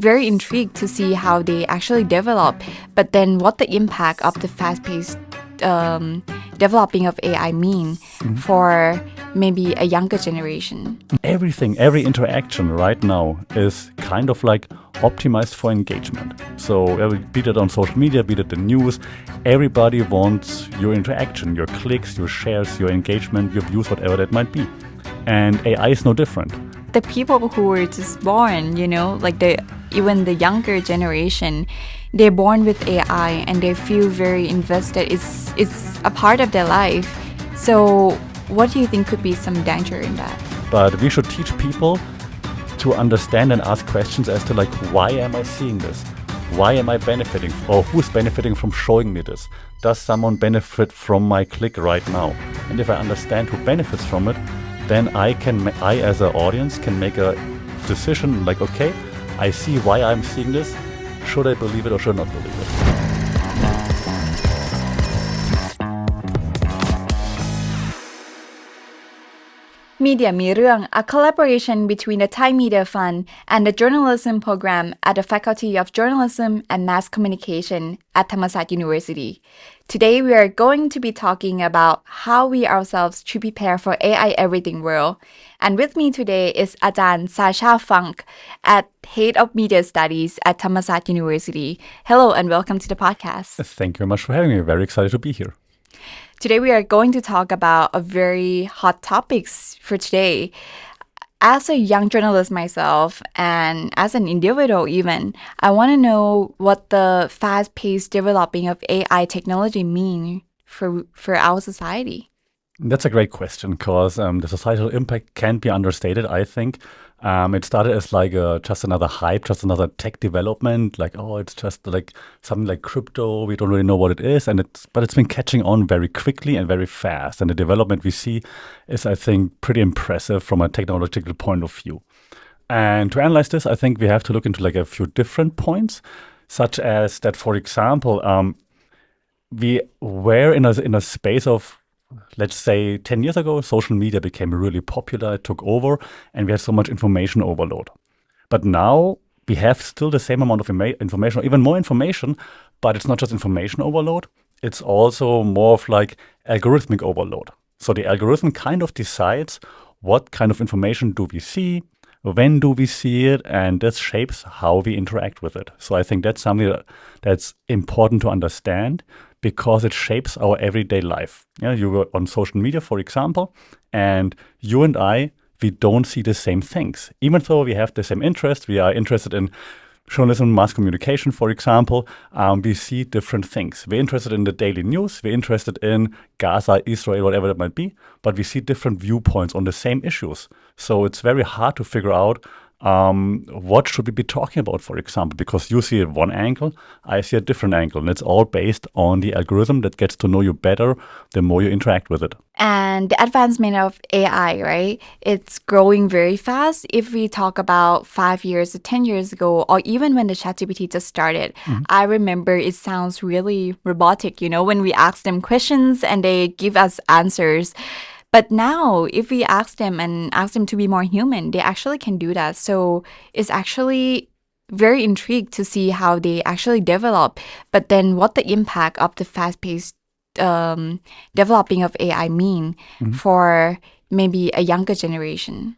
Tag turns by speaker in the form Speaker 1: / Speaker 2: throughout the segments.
Speaker 1: very intrigued to see how they actually develop, but then what the impact of the fast-paced developing of AI mean for maybe a younger generation.
Speaker 2: Everything, every interaction right now is kind of like optimized for engagement. So be it on social media, be it the news, everybody wants your interaction, your clicks, your shares, your engagement, your views, whatever that might be. And AI is no different.
Speaker 1: The people who were just born, like even the younger generation, they're born with AI and they feel very invested. It's a part of their life. So what do you think could be some danger in that?
Speaker 2: But we should teach people to understand and ask questions as to why am I seeing this? Why am I benefiting? Or who's benefiting from showing me this? Does someone benefit from my click right now? And if I understand who benefits from it, then I as an audience can make a decision okay, I see why I'm seeing this. Should I believe it or should I not believe it?
Speaker 1: Media มีเรื่อง a collaboration between the Thai Media Fund and the journalism program at the Faculty of Journalism and Mass Communication at Thammasat University. Today we are going to be talking about how we ourselves should prepare for AI everything world. And with me today is Ajahn Sascha Funk at Head of Media Studies at Thammasat University. Hello and welcome to the podcast.
Speaker 2: Thank you very much for having me. Very excited to be here.
Speaker 1: Today we are going to talk about a very hot topics for today. As a young journalist myself and as an individual even, I want to know what the fast-paced developing of AI technology mean for our society.
Speaker 2: That's a great question because the societal impact can't be understated, I think. It started as just another hype, just another tech development, it's just something like crypto. We don't really know what it is, but it's been catching on very quickly and very fast. And the development we see is, I think, pretty impressive from a technological point of view. And to analyze this, I think we have to look into a few different points, such as that, for example, we were in a space of, let's say 10 years ago, social media became really popular, it took over, and we had so much information overload. But now we have still the same amount of information, or even more information, but it's not just information overload, it's also more of algorithmic overload. So the algorithm kind of decides what kind of information do we see, when do we see it, and this shapes how we interact with it. So I think that's something that's important to understand, because it shapes our everyday life. You were on social media, for example, and you and I, we don't see the same things. Even though we have the same interest, we are interested in journalism, mass communication, for example, we see different things. We're interested in the daily news, we're interested in Gaza, Israel, whatever that might be, but we see different viewpoints on the same issues. So it's very hard to figure out what should we be talking about, for example, because you see it one angle, I see a different angle, and it's all based on the algorithm that gets to know you better the more you interact with it.
Speaker 1: And the advancement of AI, right? It's growing very fast. If we talk about 5 years or 10 years ago, or even when the ChatGPT just started, I remember it sounds really robotic, when we ask them questions and they give us answers. But now, if we ask them to be more human, they actually can do that. So it's actually very intrigued to see how they actually develop, but then what the impact of the fast-paced developing of AI mean for maybe a younger generation.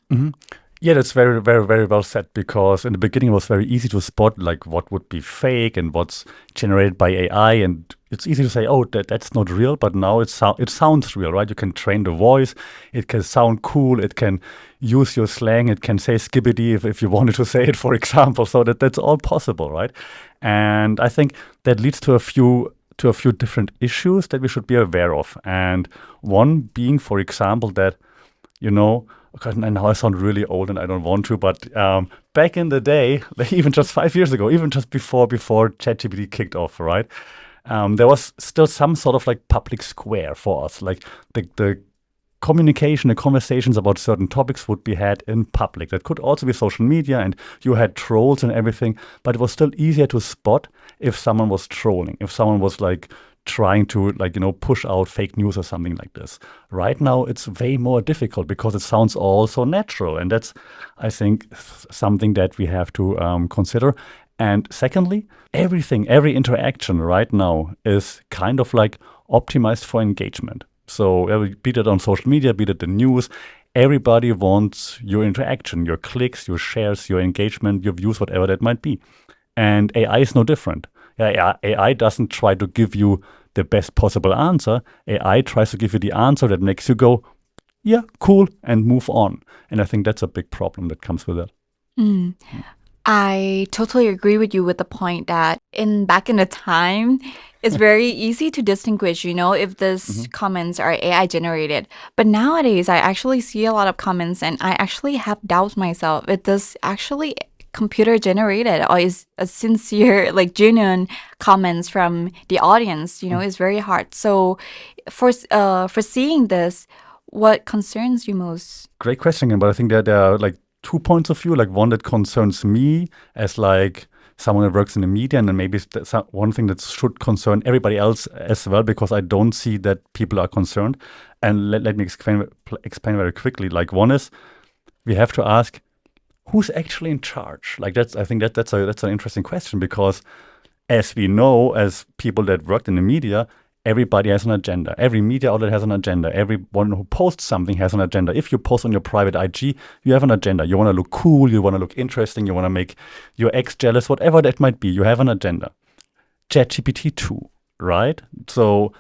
Speaker 2: Yeah, that's very, very, very well said, because in the beginning it was very easy to spot what would be fake and what's generated by AI, and it's easy to say, oh, that's not real, but now it sounds real, right? You can train the voice, it can sound cool, it can use your slang, it can say skibbity if you wanted to say it, for example, so that's all possible, right? And I think that leads to a few different issues that we should be aware of, and one being, for example, that, okay, now I sound really old and I don't want to, but back in the day, even just 5 years ago, even just before ChatGPT kicked off, right? There was still some sort of public square for us. The communication, the conversations about certain topics would be had in public. That could also be social media, and you had trolls and everything, but it was still easier to spot if someone was trolling, if someone was trying to push out fake news or something like this. Right now, it's way more difficult because it sounds all so natural. And that's, I think, something that we have to consider. And secondly, every interaction right now is kind of like optimized for engagement. So be it on social media, be it the news, everybody wants your interaction, your clicks, your shares, your engagement, your views, whatever that might be. And AI is no different. AI doesn't try to give you the best possible answer. AI tries to give you the answer that makes you go, yeah, cool, and move on. And I think that's a big problem that comes with that.
Speaker 1: I totally agree with you with the point that back in the time, it's very easy to distinguish, if these comments are AI generated. But nowadays, I actually see a lot of comments and I actually have doubts myself. Is this actually computer generated or is a sincere, genuine comments from the audience, is very hard. So for seeing this, what concerns you most?
Speaker 2: Great question, but I think that there are 2 points of view, one that concerns me as someone that works in the media, and then maybe one thing that should concern everybody else as well, because I don't see that people are concerned. And let me explain very quickly. One is, we have to ask, who's actually in charge? I think that's an interesting question, because as we know, as people that worked in the media, everybody has an agenda. Every media outlet has an agenda. Everyone who posts something has an agenda. If you post on your private IG, you have an agenda. You want to look cool, you want to look interesting, you want to make your ex jealous, whatever that might be, you have an agenda. ChatGPT too, right? So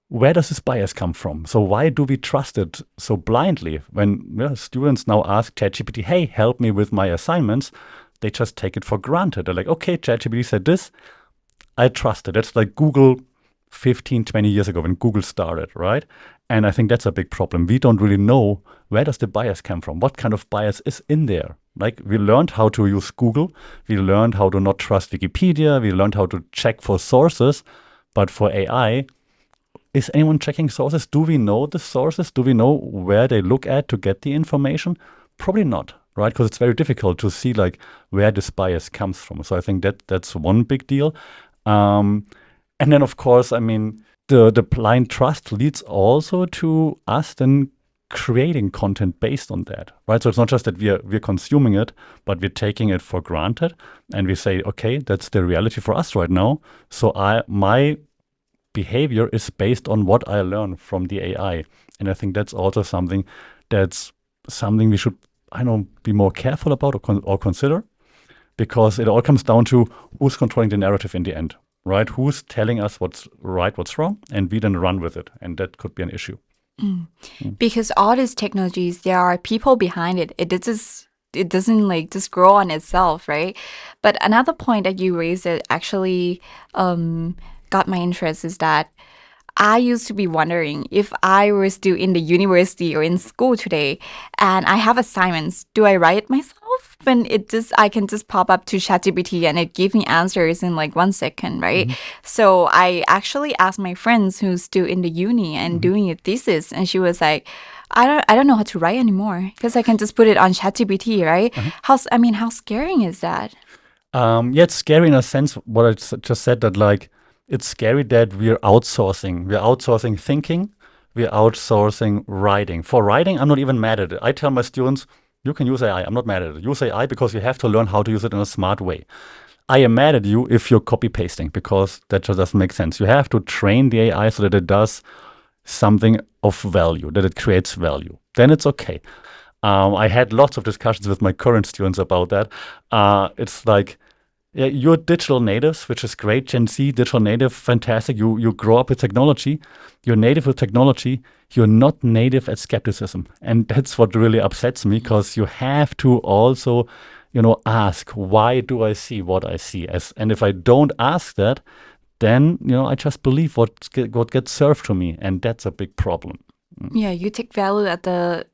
Speaker 2: where does this bias come from? So why do we trust it so blindly? When students now ask ChatGPT, hey, help me with my assignments, they just take it for granted. They're like, okay, ChatGPT said this, I trust it. That's like Google 15, 20 years ago when Google started, right? And I think that's a big problem. We don't really know, where does the bias come from? What kind of bias is in there? We learned how to use Google. We learned how to not trust Wikipedia. We learned how to check for sources. But for AI, is anyone checking sources? Do we know the sources? Do we know where they look at to get the information? Probably not, right? Because it's very difficult to see where this bias comes from. So I think that's one big deal. And then, of course, I mean, the blind trust leads also to us then creating content based on that, right? So it's not just that we're consuming it, but we're taking it for granted, and we say, okay, that's the reality for us right now. So my behavior is based on what I learn from the AI, and I think that's also something we should, be more careful about or consider, because it all comes down to who's controlling the narrative in the end. Right? Who's telling us what's right, what's wrong, and we then run with it. And that could be an issue.
Speaker 1: Because all these technologies, there are people behind it. It doesn't just grow on itself, right? But another point that you raised that actually got my interest is that I used to be wondering, if I were still in the university or in school today and I have assignments, do I write it myself? When I can just pop up to ChatGPT and it gives me answers in 1 second, right? So I actually asked my friends who's still in the uni and doing a thesis, and she was like, I don't know how to write anymore because I can just put it on ChatGPT, right? How scaring is that?
Speaker 2: Yeah, it's scary in a sense, what I just said, that it's scary that we're outsourcing. We're outsourcing thinking. We're outsourcing writing. For writing, I'm not even mad at it. I tell my students, you can use AI. I'm not mad at it. Use AI because you have to learn how to use it in a smart way. I am mad at you if you're copy-pasting, because that just doesn't make sense. You have to train the AI so that it does something of value, that it creates value. Then it's okay. I had lots of discussions with my current students about that. It's like, yeah, you're digital natives, which is great. Gen Z, digital native, fantastic. You grow up with technology. You're native with technology. You're not native at skepticism. And that's what really upsets me, because you have to also, ask, why do I see what I see? And if I don't ask that, then, I just believe what gets served to me. And that's a big problem.
Speaker 1: Yeah, you take value at the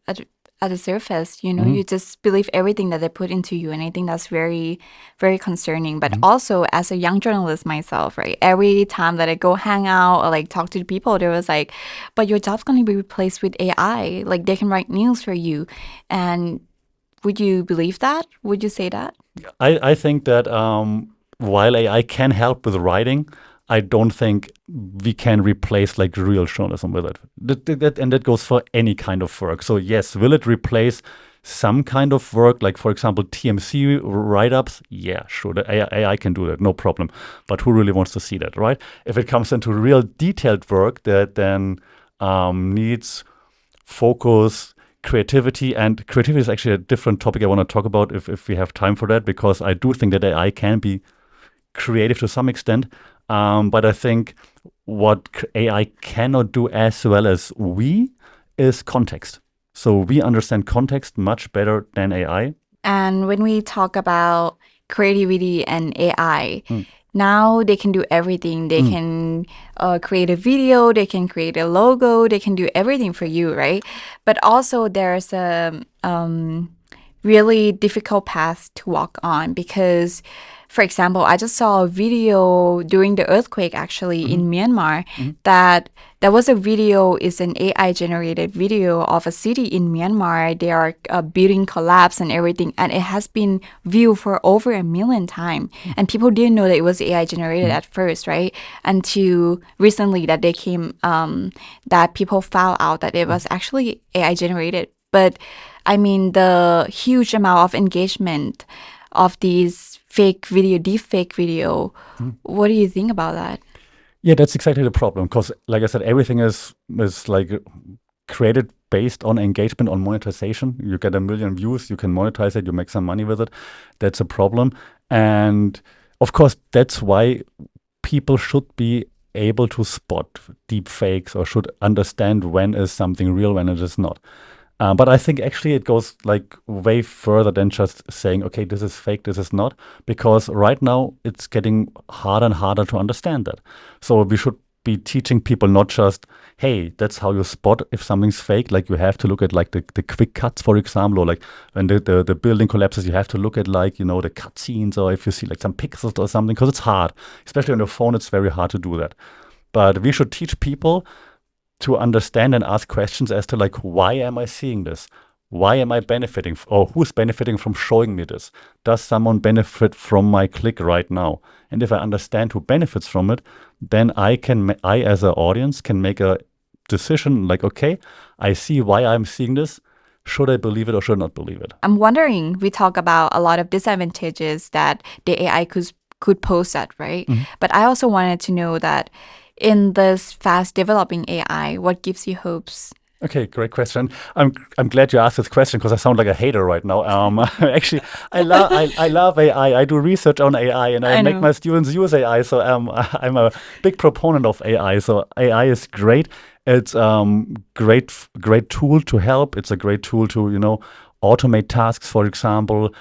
Speaker 1: surface, you just believe everything that they put into you. And I think that's very, very concerning. But also, as a young journalist myself, right, every time that I go hang out or talk to the people, there was but your job's going to be replaced with AI. They can write news for you. And would you believe that? Would you say that?
Speaker 2: I think that while AI can help with writing, I don't think we can replace like real journalism with it. And that goes for any kind of work. So yes, will it replace some kind of work, like for example TMC write-ups? Yeah, sure, the AI can do that, no problem. But who really wants to see that, right? If it comes into real detailed work that then needs focus, creativity, and creativity is actually a different topic I want to talk about if we have time for that, because I do think that AI can be creative to some extent. But I think what AI cannot do as well as we is context. So we understand context much better than AI.
Speaker 1: And when we talk about creativity and AI, now they can do everything. They can create a video, they can create a logo, they can do everything for you, right? But also there's a really difficult path to walk on because, for example, I just saw a video during the earthquake actually in Myanmar that there was a video, is an AI generated video of a city in Myanmar. They are building collapse and everything, and it has been viewed for over 1 million times. And people didn't know that it was AI generated at first, right? Until recently that they came, that people found out that it was actually AI generated. But I mean, the huge amount of engagement of these fake video, deepfake video, what do you think about that?
Speaker 2: Yeah, that's exactly the problem. Because, like I said, everything is like created based on engagement, on monetization. You get 1 million views, you can monetize it, you make some money with it. That's a problem. And of course, that's why people should be able to spot deep fakes or should understand when is something real, when it is not. But I think actually it goes like way further than just saying, okay, this is fake, this is not, because right now it's getting harder and harder to understand that. So we should be teaching people not just, hey, that's how you spot if something's fake. Like you have to look at like the quick cuts, for example, or like when the building collapses, you have to look at like, you know, the cut scenes, or if you see like some pixels or something, because it's hard, especially on your phone, it's very hard to do that. But we should teach people to understand and ask questions as to like, why am I seeing this? Why am I benefiting? Or who's benefiting from showing me this? Does someone benefit from my click right now? And if I understand who benefits from it, then I as an audience can make a decision like, okay, I see why I'm seeing this. Should I believe it or should I not believe it?
Speaker 1: I'm wondering, we talk about a lot of disadvantages that the AI could pose at, right? But I also wanted to know that in this fast developing AI, what gives you hopes?
Speaker 2: Okay, great question. I'm glad you asked this question because I sound like a hater right now. Actually, I love AI. I do research on AI and I make my students use AI. So I'm a big proponent of AI. So AI is great. It's great tool to help. It's a great tool to automate tasks, for example.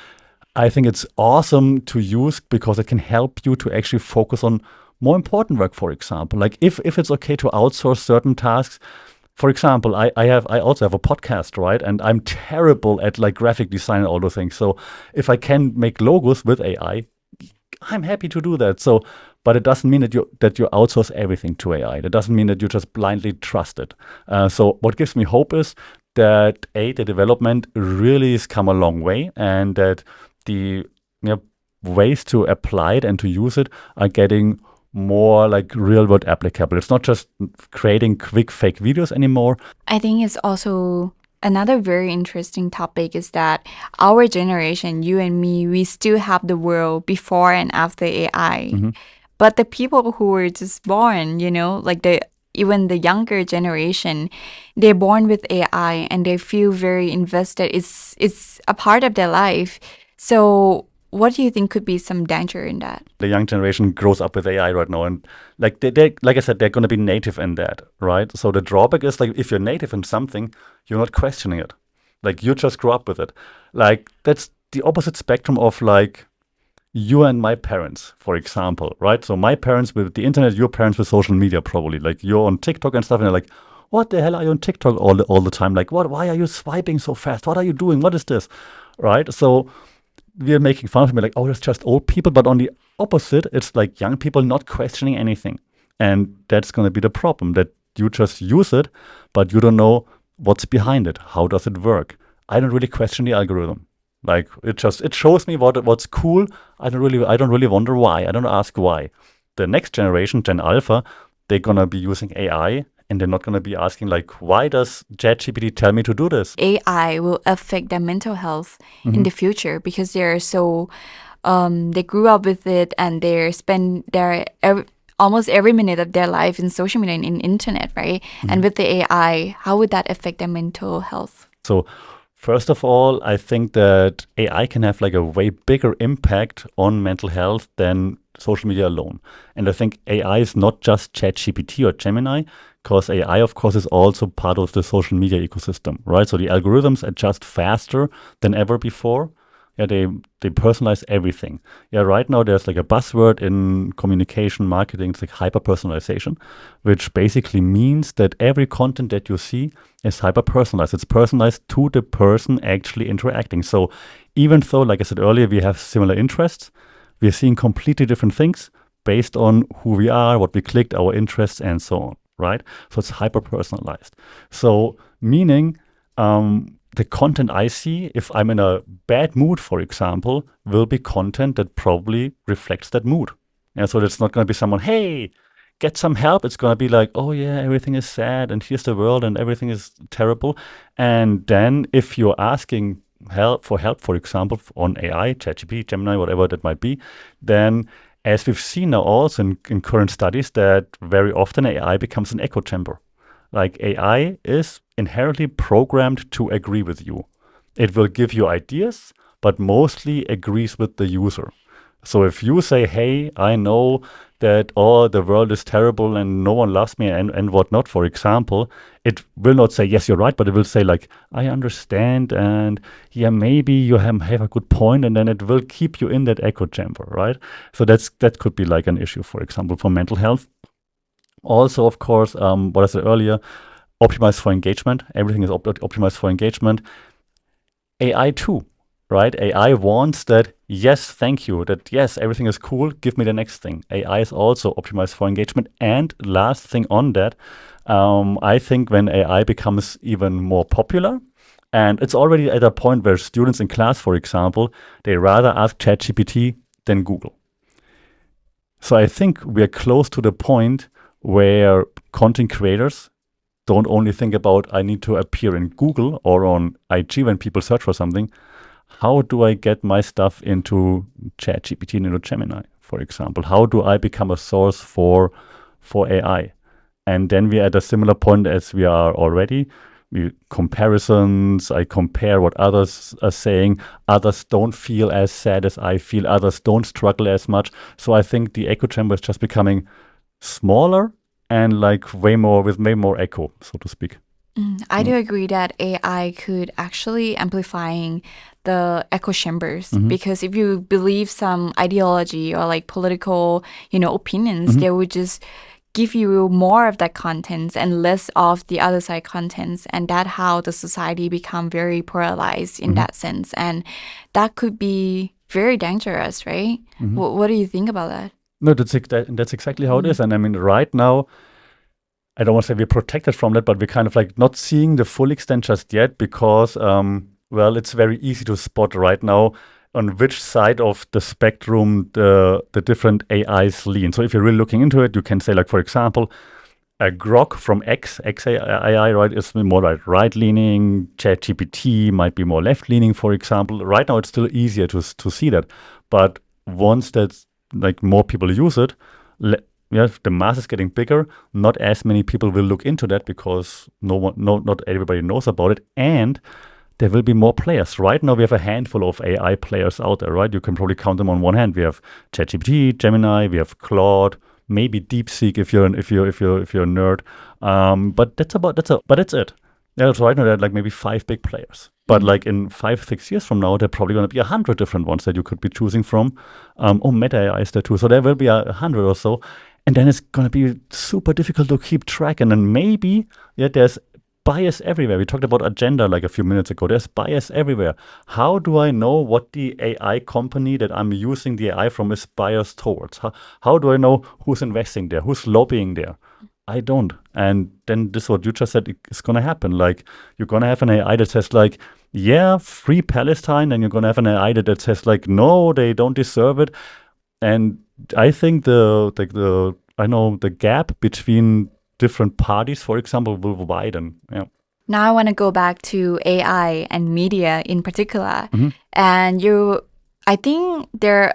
Speaker 2: I think it's awesome to use because it can help you to actually focus on more important work, for example. Like if it's okay to outsource certain tasks. For example, I also have a podcast, right? And I'm terrible at like graphic design and all those things. So if I can make logos with AI, I'm happy to do that. So, but it doesn't mean that you outsource everything to AI. That doesn't mean that you just blindly trust it. So what gives me hope is that the development really has come a long way, and that the ways to apply it and to use it are getting more like real world applicable. It's not just creating quick fake videos anymore.
Speaker 1: I think it's also another very interesting topic is that our generation, you and me, we still have the world before and after AI. But the people who were just born, like even the younger generation, they're born with AI and they feel very invested. It's a part of their life. So what do you think could be some danger in that?
Speaker 2: The young generation grows up with AI right now, and like they like I said, they're going to be native in that, right? So the drawback is like if you're native in something, you're not questioning it. Like you just grow up with it. Like that's the opposite spectrum of like you and my parents, for example, right? So my parents with the internet, your parents with social media, probably. Like you're on TikTok and stuff, and they're like, "What the hell are you on TikTok all the time? Like what? Why are you swiping so fast? What are you doing? What is this?" Right? So we're making fun of me like, oh, that's just old people. But on the opposite, it's like young people not questioning anything. And that's going to be the problem, that you just use it, but you don't know what's behind it. How does it work? I don't really question the algorithm. Like it shows me what's cool. I don't really wonder why. I don't ask why. the next generation, Gen Alpha, they're going to be using AI and they're not going to be asking like, why does ChatGPT tell me to do this?
Speaker 1: AI will affect their mental health in the future because they're so, they grew up with it and they spend almost every minute of their life in social media and in internet, right? And with the AI, how would that affect their mental health?
Speaker 2: So first of all, I think that AI can have like a way bigger impact on mental health than social media alone. And I think AI is not just ChatGPT or Gemini, because AI, of course, is also part of the social media ecosystem, right? So the algorithms adjust faster than ever before. Yeah, they personalize everything. Yeah, right now there's like a buzzword in communication marketing, it's like hyper-personalization, which basically means that every content that you see is hyper-personalized. It's personalized to the person actually interacting. So even though, like I said earlier, we have similar interests, we're seeing completely different things based on who we are, what we clicked, our interests, and so on, right? So it's hyper-personalized. So meaning, the content I see, if I'm in a bad mood, for example, will be content that probably reflects that mood. Yeah, so it's not going to be someone, hey, get some help. It's going to be like, oh yeah, everything is sad and here's the world and everything is terrible. And then if you're asking for help, for example, on AI, ChatGPT, Gemini, whatever that might be, then as we've seen now also in current studies that very often AI becomes an echo chamber. Like AI is inherently programmed to agree with you. It will give you ideas, but mostly agrees with the user. So if you say, hey, I know that the world is terrible and no one loves me and whatnot, for example, it will not say, yes, you're right, but it will say like, I understand and yeah, maybe you have a good point, and then it will keep you in that echo chamber, right? So that could be like an issue, for example, for mental health. Also, of course, what I said earlier, optimized for engagement. Everything is optimized for engagement. AI too, right? AI wants that, yes, thank you, that yes, everything is cool, give me the next thing. AI is also optimized for engagement. And last thing on that, I think when AI becomes even more popular, and it's already at a point where students in class, for example, they rather ask ChatGPT than Google. So I think we're close to the point where content creators don't only think about, I need to appear in Google or on IG when people search for something. How do I get my stuff into ChatGPT and into Gemini, for example? How do I become a source for AI? And then we're at a similar point as we are already. Comparisons, I compare what others are saying. Others don't feel as sad as I feel. Others don't struggle as much. So I think the echo chamber is just becoming smaller and like way more echo, so to speak.
Speaker 1: I do agree that AI could actually amplifying the echo chambers because if you believe some ideology or like political, opinions, they would just give you more of that contents and less of the other side contents, and that's how the society become very polarized in that sense, and that could be very dangerous, right? What do you think about that?
Speaker 2: No, that's exactly how it is. And I mean, right now, I don't want to say we're protected from that, but we're kind of like not seeing the full extent just yet because, it's very easy to spot right now on which side of the spectrum the different AIs lean. So if you're really looking into it, you can say, like, for example, a Grok from XAI, right, is more like right-leaning. ChatGPT might be more left-leaning, for example. Right now, it's still easier to see that. But once that's like more people use it, the mass is getting bigger. Not as many people will look into that because not everybody knows about it, and there will be more players. Right now, we have a handful of AI players out there. Right, you can probably count them on one hand. We have ChatGPT, Gemini, we have Claude, maybe DeepSeek if you're a nerd. But that's it. Yeah, so right now there are like maybe 5 big players. But like in 5-6 years from now, there are probably going to be 100 different ones that you could be choosing from. Meta AI is there too. So there will be 100 or so. And then it's going to be super difficult to keep track. And then maybe, there's bias everywhere. We talked about agenda like a few minutes ago. There's bias everywhere. How do I know what the AI company that I'm using the AI from is biased towards? How do I know who's investing there? Who's lobbying there? I don't. And then this, what you just said, is going to happen. Like, you're going to have an AI that says like, yeah, free Palestine. And you're going to have an AI that says like, no, they don't deserve it. And I think the gap between different parties, for example, will widen. Yeah.
Speaker 1: Now I want to go back to AI and media in particular. And I think there's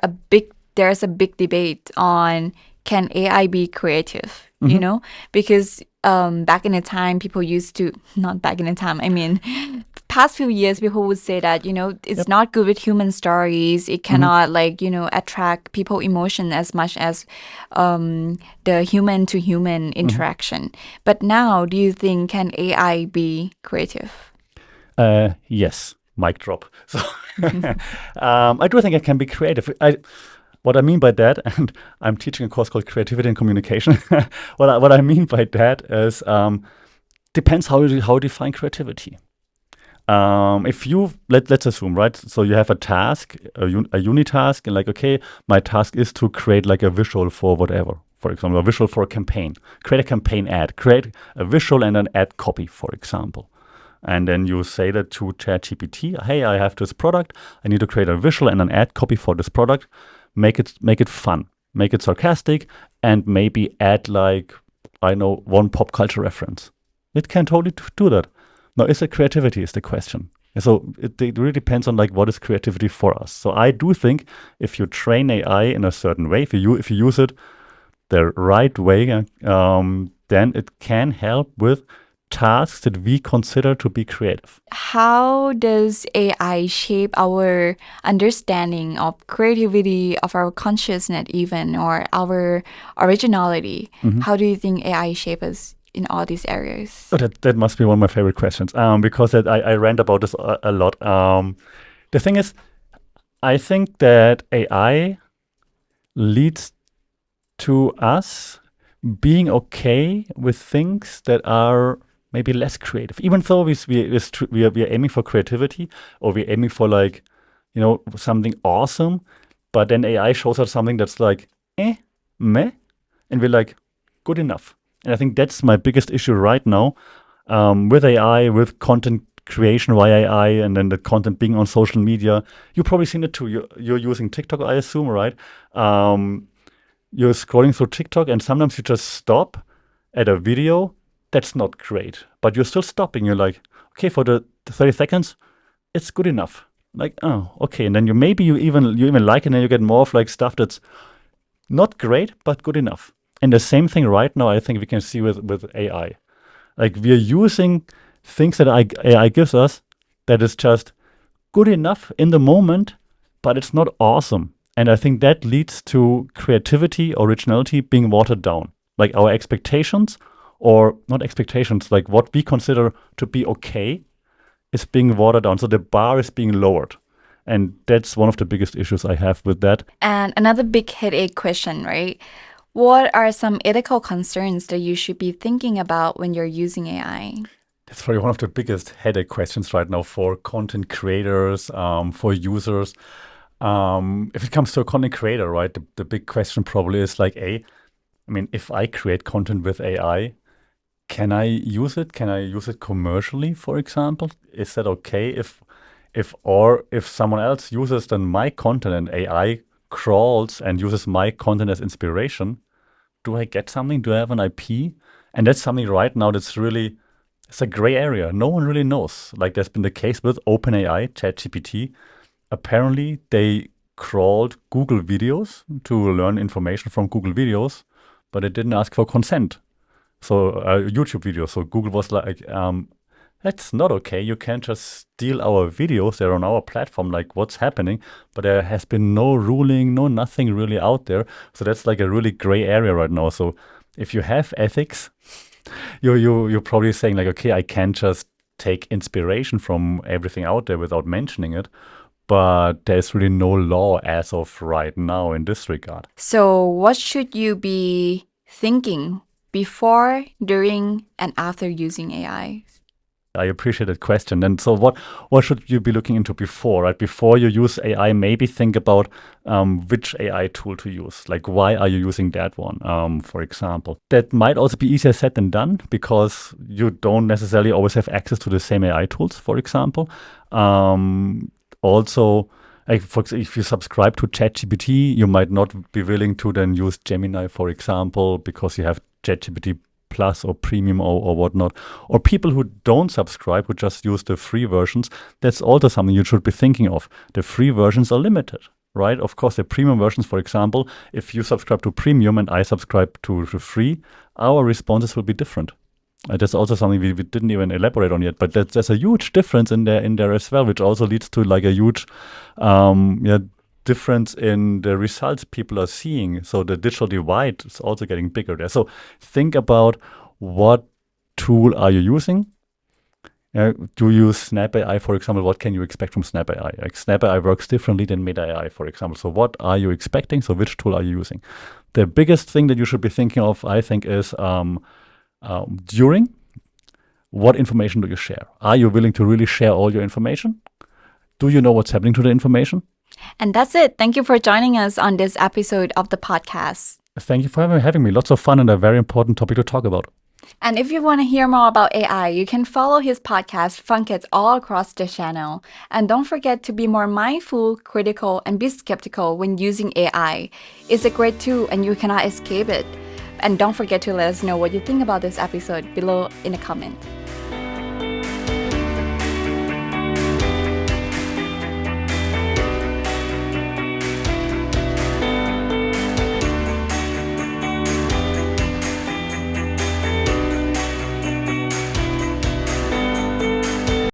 Speaker 1: a big debate on can AI be creative, you know? Because back in the time, people used to, not back in the time, I mean, past few years, people would say that, it's not good with human stories. It cannot attract people emotion as much as the human to human interaction. But now, do you think can AI be creative?
Speaker 2: Yes, mic drop. So I do think it can be creative. What I mean by that, and I'm teaching a course called Creativity and Communication. What I mean by that is depends how you define creativity. If you let's assume, right? So you have a task, a unitask, and like, okay, my task is to create like a visual for whatever. For example, a visual for a campaign. Create a campaign ad. Create a visual and an ad copy, for example. And then you say that to ChatGPT, hey, I have this product. I need to create a visual and an ad copy for this product. Make it fun, make it sarcastic, and maybe add one pop culture reference. It can totally do that. Now, is it creativity is the question. So it really depends on what is creativity for us. So I do think if you train AI in a certain way, if you use it the right way, then it can help with tasks that we consider to be creative.
Speaker 1: How does AI shape our understanding of creativity, of our consciousness even, or our originality? How do you think AI shapes us in all these areas?
Speaker 2: Oh, that must be one of my favorite questions because I rant about this a lot. The thing is, I think that AI leads to us being okay with things that are maybe less creative, even though we are aiming for creativity or we're aiming for something awesome, but then AI shows us something that's meh, and we're like, good enough. And I think that's my biggest issue right now with AI, with content creation via AI, and then the content being on social media. You've probably seen it too. You're using TikTok, I assume, right? You're scrolling through TikTok, and sometimes you just stop at a video that's not great, but you're still stopping. You're like, okay, for the 30 seconds, it's good enough. Like, oh, okay. And then you even like it, and then you get more of stuff that's not great, but good enough. And the same thing right now, I think we can see with AI. We are using things that AI gives us that is just good enough in the moment, but it's not awesome. And I think that leads to creativity, originality being watered down. Our expectations, or not expectations, what we consider to be okay is being watered down. So the bar is being lowered. And that's one of the biggest issues I have with that.
Speaker 1: And another big headache question, right? What are some ethical concerns that you should be thinking about when you're using AI?
Speaker 2: That's probably one of the biggest headache questions right now for content creators, for users. If it comes to a content creator, right, the big question probably is if I create content with AI, can I use it? Can I use it commercially, for example? Is that okay? If someone else uses then my content and AI crawls and uses my content as inspiration, do I get something? Do I have an IP? And that's something right now that's really, it's a gray area. No one really knows. There's been the case with OpenAI, ChatGPT. Apparently, they crawled Google videos to learn information from Google videos, but it didn't ask for consent. So YouTube videos. So Google was like, that's not okay. You can't just steal our videos. They're on our platform. What's happening? But there has been no ruling, no nothing really out there. So that's a really gray area right now. So if you have ethics, you're probably saying okay, I can't just take inspiration from everything out there without mentioning it. But there's really no law as of right now in this regard.
Speaker 1: So what should you be thinking before, during, and after using AI?
Speaker 2: I appreciate that question. And so what should you be looking into before, right? Before you use AI, maybe think about which AI tool to use. Why are you using that one, for example? That might also be easier said than done because you don't necessarily always have access to the same AI tools, for example. Also, if you subscribe to ChatGPT, you might not be willing to then use Gemini, for example, because you have ChatGPT Plus or Premium or whatnot. Or people who don't subscribe, who just use the free versions, that's also something you should be thinking of. The free versions are limited, right? Of course, the premium versions, for example, if you subscribe to Premium and I subscribe to free, our responses will be different. That's also something we didn't even elaborate on yet, but there's a huge difference in there as well, which also leads to like a huge difference in the results people are seeing. So the digital divide is also getting bigger there. So think about what tool are you using? Do you use Snap AI, for example? What can you expect from Snap AI? Like Snap AI works differently than Meta AI, for example. So what are you expecting? So which tool are you using? The biggest thing that you should be thinking of, I think, is during, what information do you share? Are you willing to really share all your information? Do you know what's happening to the information?
Speaker 1: And that's it. Thank you for joining us on this episode of the podcast.
Speaker 2: Thank you for having me. Lots of fun and a very important topic to talk about.
Speaker 1: And if you want to hear more about AI, you can follow his podcast, Funk It, all across the channel. And don't forget to be more mindful, critical, and be skeptical when using AI. It's a great tool and you cannot escape it. And don't forget to let us know what you think about this episode below in the comment.